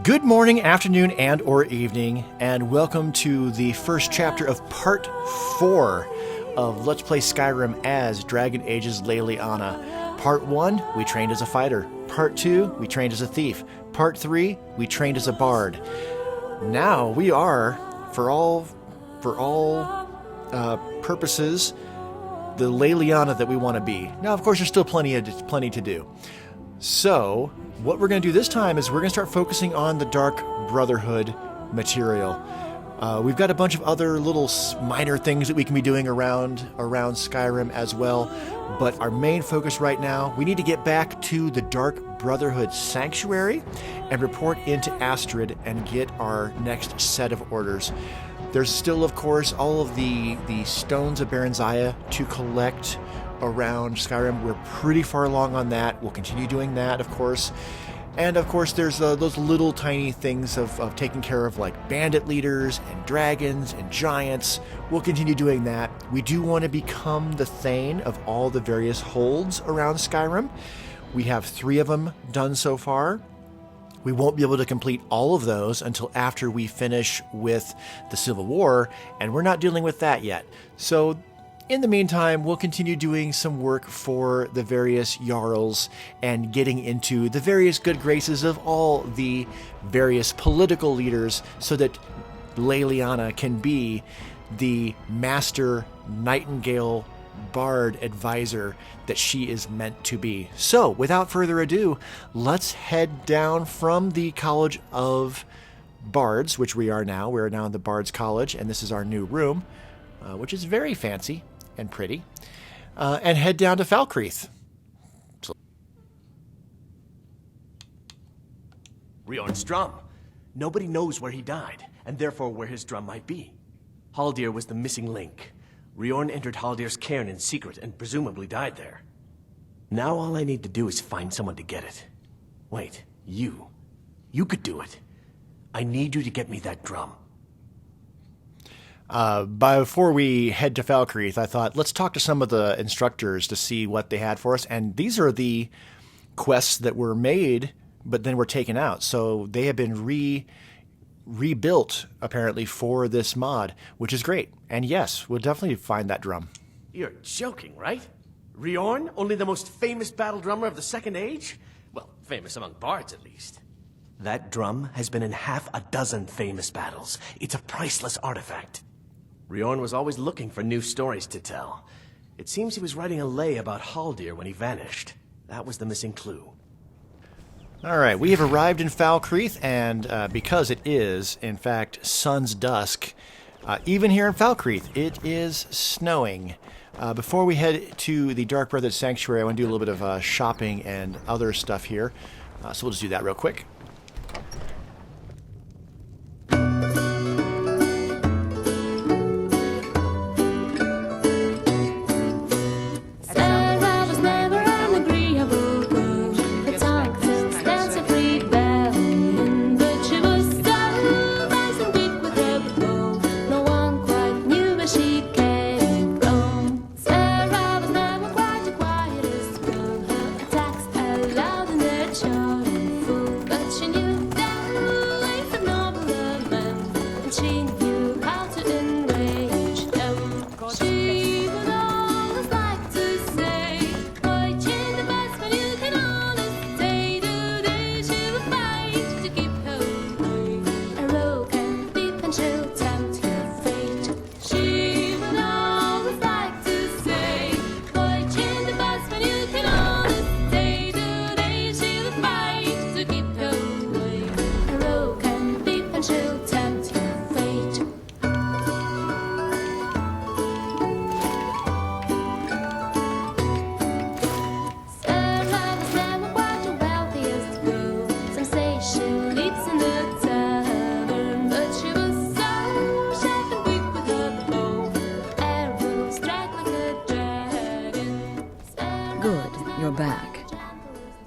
Good morning, afternoon, and or evening, and welcome to the first chapter of Part 4 of Let's Play Skyrim as Dragon Age's Leliana. Part 1, we trained as a fighter. Part 2, we trained as a thief. Part 3, we trained as a bard. Now we are, for all purposes, the Leliana that we want to be. Now, of course, there's still plenty to do. So, what we're going to do this time is we're going to start focusing on the Dark Brotherhood material. We've got a bunch of other little minor things that we can be doing around Skyrim as well, but our main focus right now, we need to get back to the Dark Brotherhood Sanctuary and report into Astrid and get our next set of orders. There's still, of course, all of the Stones of Baranziah to collect around Skyrim. We're pretty far along on that. We'll continue doing that, of course. And of course, there's those little tiny things of taking care of, like bandit leaders and dragons and giants. We'll continue doing that. We do want to become the Thane of all the various holds around Skyrim. We have 3 of them done so far. We won't be able to complete all of those until after we finish with the Civil War, and we're not dealing with that yet. So in the meantime, we'll continue doing some work for the various Jarls and getting into the various good graces of all the various political leaders so that Leliana can be the master nightingale bard advisor that she is meant to be. So, without further ado, let's head down from the College of Bards, which we are now. We're now in the Bards College, and this is our new room, which is very fancy and pretty, and head down to Falkreath. Riorn's drum. Nobody knows where he died, and therefore where his drum might be. Halldir was the missing link. Riorn entered Halldir's Cairn in secret and presumably died there. Now all I need to do is find someone to get it. Wait, you could do it. I need you to get me that drum. Before we head to Falkreath, I thought, let's talk to some of the instructors to see what they had for us. And these are the quests that were made, but then were taken out. So they have been rebuilt, apparently, for this mod, which is great. And yes, we'll definitely find that drum. You're joking, right? Riorn, only the most famous battle drummer of the Second Age? Well, famous among bards, at least. That drum has been in half a dozen famous battles. It's a priceless artifact. Riorn was always looking for new stories to tell. It seems he was writing a lay about Halldir when he vanished. That was the missing clue. All right, we have arrived in Falkreath, and because it is, in fact, sun's dusk, even here in Falkreath, it is snowing. Before we head to the Dark Brotherhood Sanctuary, I want to do a little bit of shopping and other stuff here. So we'll just do that real quick.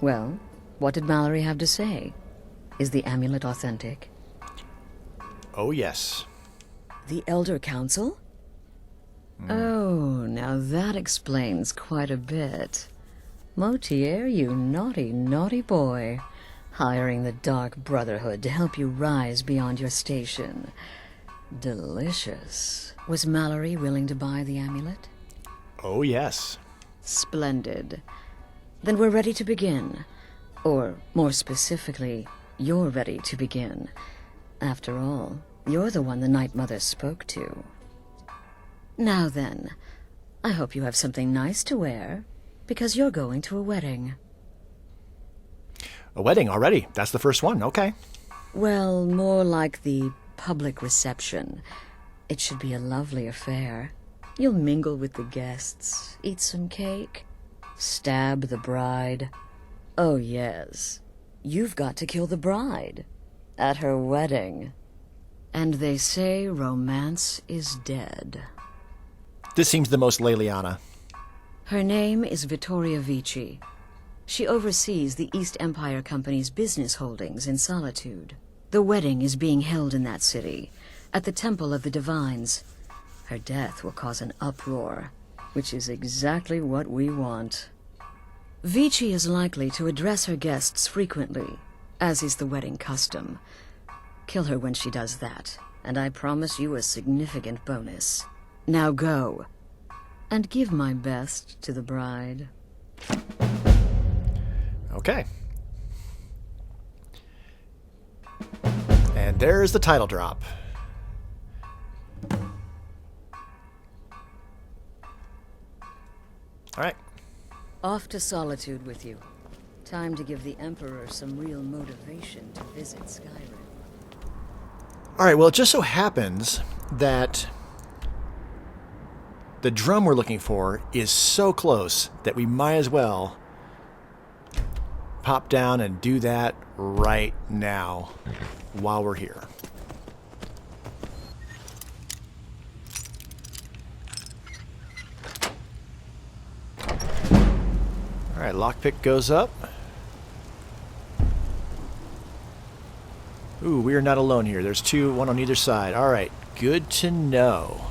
Well, what did Mallory have to say? Is the amulet authentic? Oh, yes. The Elder Council? Oh, now that explains quite a bit. Motier, you naughty, naughty boy. Hiring the Dark Brotherhood to help you rise beyond your station. Delicious. Was Mallory willing to buy the amulet? Oh, yes. Splendid. Then we're ready to begin. Or, more specifically, you're ready to begin. After all, you're the one the Night Mother spoke to. Now then, I hope you have something nice to wear, because you're going to a wedding. A wedding already. That's the first one. Okay. Well, more like the public reception. It should be a lovely affair. You'll mingle with the guests, eat some cake, stab the bride. Oh, yes. You've got to kill the bride. At her wedding. And they say romance is dead. This seems the most Leliana. Her name is Vittoria Vici. She oversees the East Empire Company's business holdings in Solitude. The wedding is being held in that city, at the Temple of the Divines. Her death will cause an uproar, which is exactly what we want. Vici is likely to address her guests frequently, as is the wedding custom. Kill her when she does that, and I promise you a significant bonus. Now go, and give my best to the bride. Okay. And there's the title drop. All right. Off to Solitude with you. Time to give the Emperor some real motivation to visit Skyrim. All right, well, it just so happens that the drum we're looking for is so close that we might as well pop down and do that right now while we're here. All right, lockpick goes up. Ooh, we are not alone here. There's two, one on either side. All right, good to know.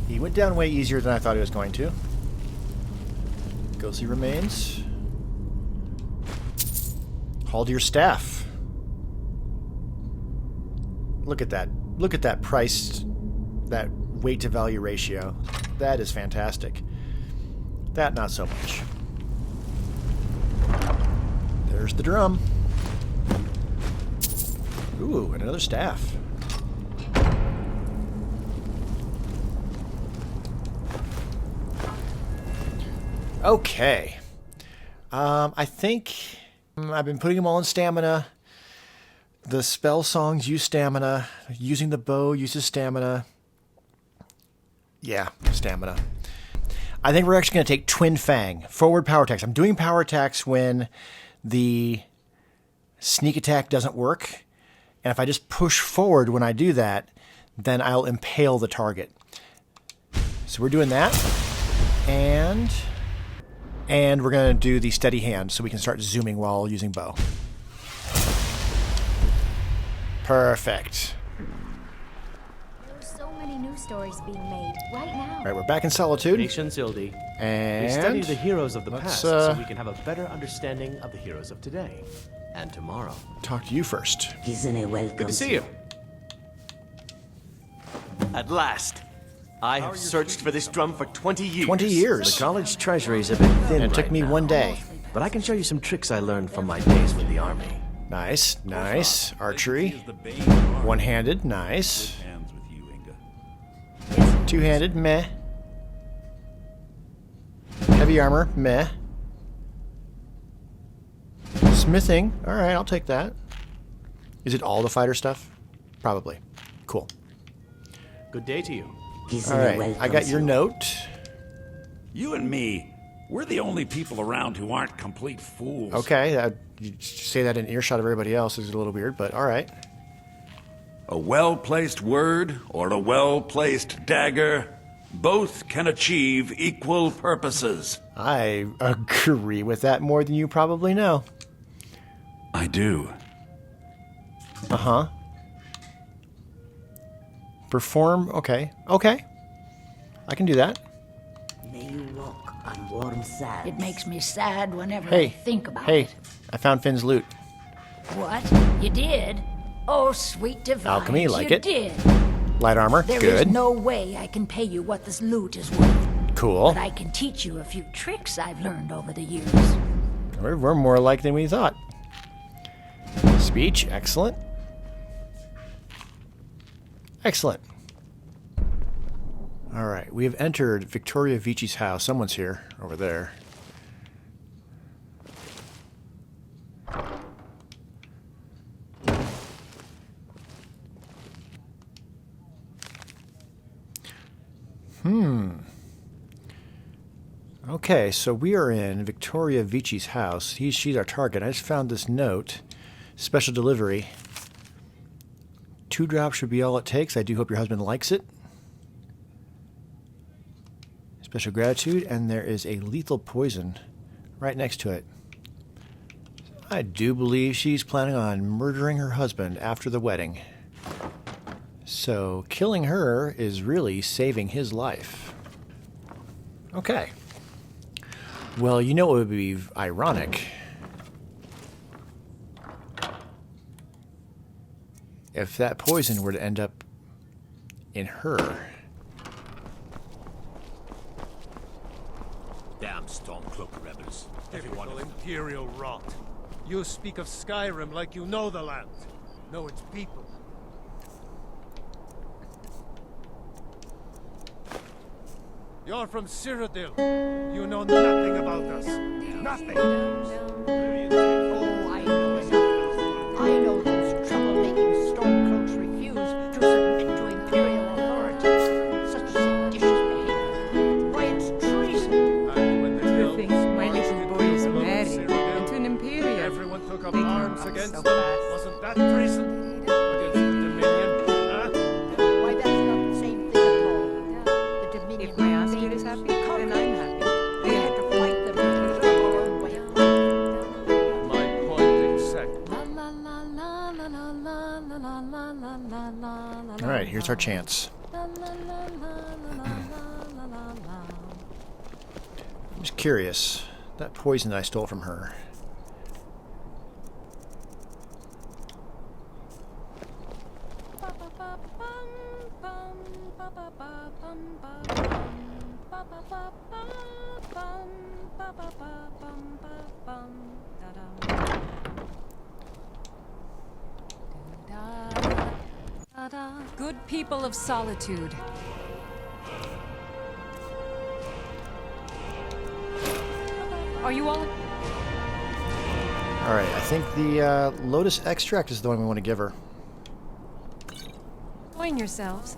He went down way easier than I thought he was going to. Ghostly remains. Halldir staff. Look at that. Look at that price, that weight to value ratio. That is fantastic. That, not so much. There's the drum. Ooh, and another staff. Okay. I think I've been putting them all in stamina. The spell songs use stamina. Using the bow uses stamina. Yeah, stamina. I think we're actually going to take Twin Fang. Forward power attacks. I'm doing power attacks when the sneak attack doesn't work. And if I just push forward when I do that, then I'll impale the target. So we're doing that. And we're going to do the steady hand so we can start zooming while using bow. Perfect. There are so many news stories being made right now. All right, we're back in Solitude. Patience, Ildi. And We study the heroes of the let's, past so we can have a better understanding of the heroes of today and tomorrow. talk to you first. Good to see you. At last. I have searched for this drum for 20 years. 20 years. The college treasuries have been thin And it took right me now. 1 day. But I can show you some tricks I learned from my days with the army. Nice, nice. Archery. One-handed, nice. Two-handed, meh. Heavy armor, meh. Smithing, all right, I'll take that. Is it all the fighter stuff? Probably. Cool. Good day to you. All right, I got your note. You and me, we're the only people around who aren't complete fools. Okay, you say that in earshot of everybody else is a little weird, but all right. A well-placed word or a well-placed dagger, both can achieve equal purposes. I agree with that more than you probably know. I do. Uh-huh. Perform. Okay. Okay. I can do that. May you walk on warm sand. It makes me sad whenever Hey. I think about Hey. it. I found Finn's loot. What? You did? Oh, sweet divine. Alchemy, like you it. did. Light armor. There Good. is no way I can pay you what this loot is worth. Cool. But I can teach you a few tricks I've learned over the years. We're more alike than we thought. Speech. Excellent. Excellent. All right. We have entered Victoria Vici's house. Someone's here. Over there. Okay, so we are in Victoria Vici's house. She's our target. I just found this note. Special delivery. 2 drops should be all it takes. I do hope your husband likes it. Special gratitude, and there is a lethal poison right next to it. I do believe she's planning on murdering her husband after the wedding. So killing her is really saving his life. Okay. Well, you know what would be ironic? If that poison were to end up in her. Damn Stormcloak rebels. Everyone Typical of them. imperial rot. You speak of Skyrim like you know the land. Know its people. You're from Cyrodiil. You know nothing about us. Nothing. Oh, I know enough. I know those troublemaking Stormcloaks refuse to submit to imperial authority. Such seditious behavior. Why, it's treason. And when the elves think my marched little into boy is the beloved married Cyrodiil, into an Imperial? everyone took up They grow arms up against so them. fast. Wasn't that treason? Against the Dominion? Huh? Why, that's not the same thing at all. The Dominion If my Oscar invaded is happy, conquered. then I'm happy. We had to fight them to preserve our own way of life. My point exact. All right, here's our chance. I'm just curious. That poison that I stole from her. Good people of Solitude. Are you all... All right, I think the lotus extract is the one we want to give her. Join yourselves.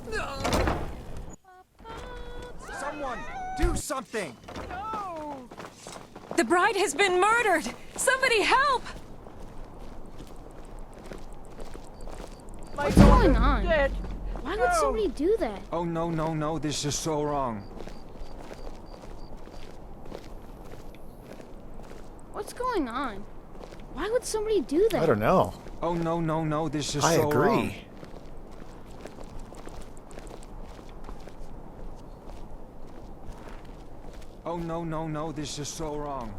Someone, do something! The bride has been murdered! Somebody help! What's going on? Why would somebody do that? Oh, no, no, no, this is so wrong. What's going on? Why would somebody do that? I don't know. Oh, no, no, no, this is I so agree. wrong. Oh, no, no, no, this is so wrong.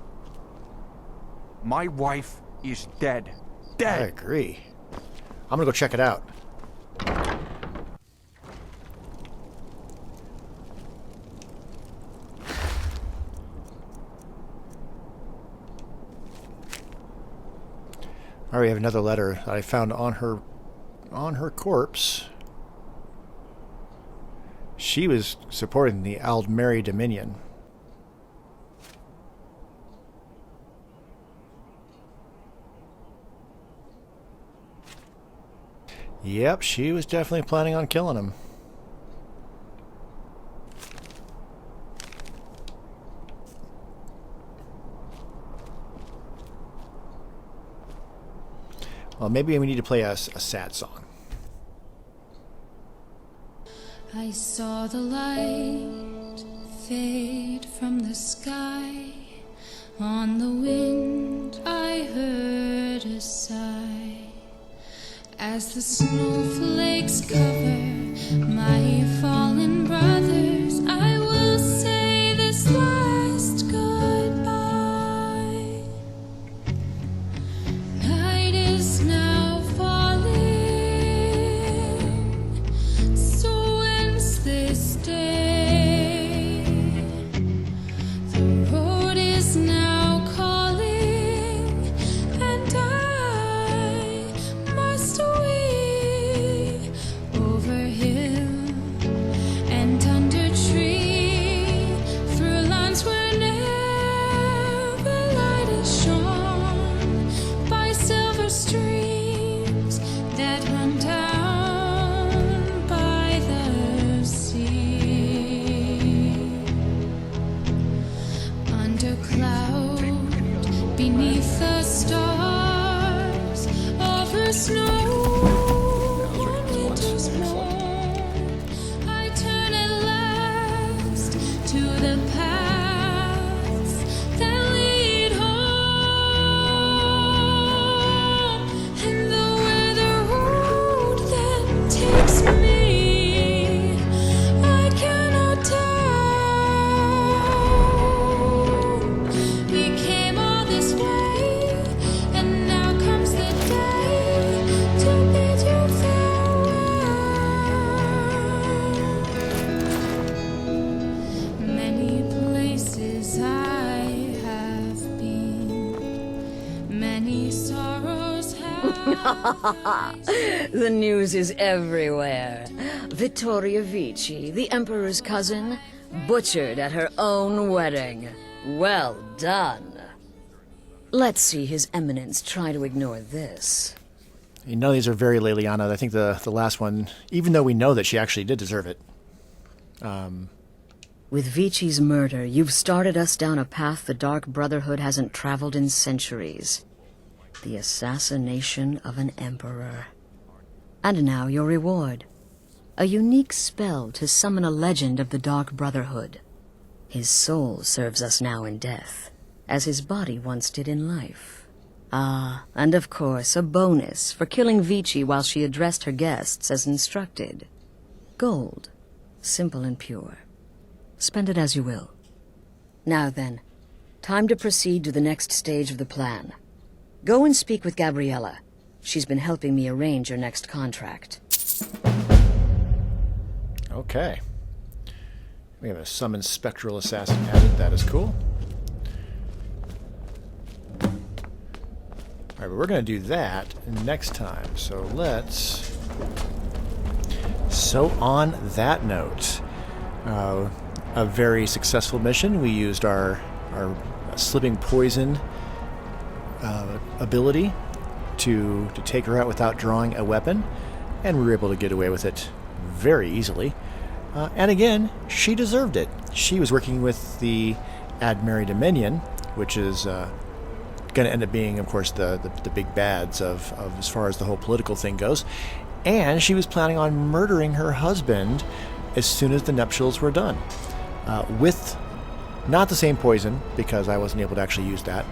My wife is dead. I Dead! agree. I'm gonna go check it out. All right, we have another letter that I found on her corpse. She was supporting the Aldmeri Dominion. Yep, she was definitely planning on killing him. Well, maybe we need to play a sad song. I saw the light fade from the sky. On the wind I heard a sigh as the snowflakes cover my fallen brothers. I will say this last goodbye. Night is now falling, so ends this day. The road is now calling, and I must away over hill and under tree, through lands where never light is shone, by silver streams that run down by the sea. Under cloud, beneath the stars, over snow on winter's morn, I turn at last to the paths that lead home, and though where the road then takes me, I cannot tell. We came all this way, and now comes the day to bid you farewell. Many places I have been, many sorrows have. The news is everywhere. Vittoria Vici, the Emperor's cousin, butchered at her own wedding. Well done. Let's see His Eminence try to ignore this. You know, these are very Leliana. I think the last one, even though we know that she actually did deserve it. With Vici's murder, you've started us down a path the Dark Brotherhood hasn't traveled in centuries. The assassination of an emperor. And now your reward. A unique spell to summon a legend of the Dark Brotherhood. His soul serves us now in death, as his body once did in life. Ah, and of course, a bonus for killing Vici while she addressed her guests as instructed. Gold. Simple and pure. Spend it as you will. Now then, time to proceed to the next stage of the plan. Go and speak with Gabriella. She's been helping me arrange your next contract. Okay. We have a summon spectral assassin added. That is cool. Alright, but we're going to do that next time. So let's... So on that note, a very successful mission. We used our slipping poison ability to take her out without drawing a weapon, and we were able to get away with it very easily. And again, she deserved it. She was working with the Admeri Dominion, which is going to end up being, of course, the big bads of as far as the whole political thing goes. And she was planning on murdering her husband as soon as the nuptials were done. With not the same poison, because I wasn't able to actually use that,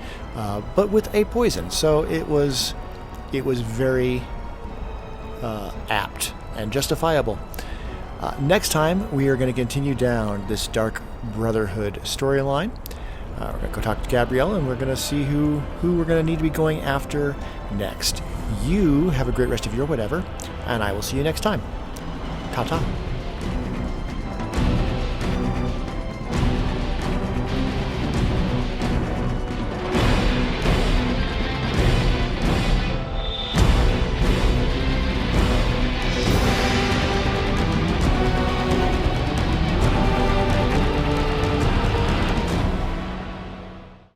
but with a poison. So it was very apt and justifiable. Next time, we are going to continue down this Dark Brotherhood storyline. We're going to go talk to Gabrielle, and we're going to see who we're going to need to be going after next. You have a great rest of your whatever, and I will see you next time. Ta-ta.